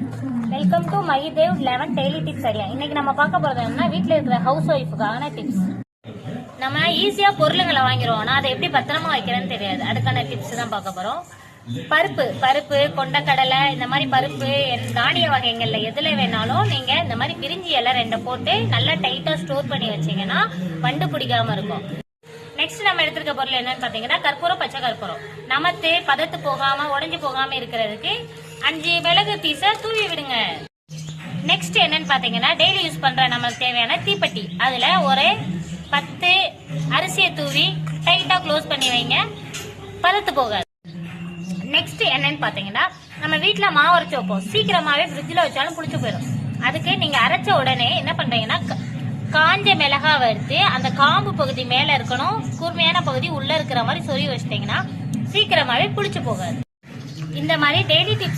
Welcome to Mahidev 11 daily tips idea. இன்னைக்கு நம்ம பார்க்க போறது என்னன்னா, வீட்டில் இருக்கிற ஹவுஸ் ஒய்ஃபுக்கான டிப்ஸ். நம்ம ஈஸியா பொருளுங்களை வாங்கிடுவோம், ஆனா அதை எப்படி பத்திரமா வைக்கிறேன்னு தெரியாது. அதுக்கான டிப்ஸ் தான் பார்க்க போறோம். பருப்பு, கொண்டக்கடலை, இந்த மாதிரி பருப்பு தானிய வகைகள்ல எதுல வேணாலும் நீங்க இந்த மாதிரி பிரிஞ்சி இலை 2 போட்டு நல்லா டைட்டா ஸ்டோர் பண்ணி வச்சீங்கன்னா வண்டு பிடிக்காம இருக்கும். நெக்ஸ்ட் நம்ம எடுத்துருக்க பொருள் என்னன்னு பாத்தீங்கன்னா, கற்பூரம், பச்சை கற்பூரம். நமத்து பதத்து போகாம உடஞ்சு போகாம இருக்கிறதுக்கு 5 மிளகு பீஸ தூவி விடுங்க. நெக்ஸ்ட் என்னன்னு பாத்தீங்கன்னா, டெய்லி யூஸ் பண்ற நமக்கு தேவையான தீப்பெட்டி. அதுல ஒரு 10 அரிசியை தூவி டைட்டா க்ளோஸ் பண்ணி வைங்க, பதத்து போகாது. நெக்ஸ்ட் என்னன்னு பாத்தீங்கன்னா, நம்ம வீட்டுல மாவு அரைச்சு வைப்போம், சீக்கிரமாவே ஃப்ரிட்ஜ்ல வச்சாலும் புளிச்சு போயிடும். அதுக்கு நீங்க அரைச்ச உடனே என்ன பண்றீங்கன்னா, காஞ்ச மிளகா வறுத்து அந்த காம்பு பகுதி மேல இருக்கணும், கூர்மையான பகுதி உள்ள இருக்கிற மாதிரி சொருவி வச்சிட்டீங்கன்னா சீக்கிரமாவே புளிச்சு போகாது. இந்த மாதிரி டெய்லி டிப்ஸ்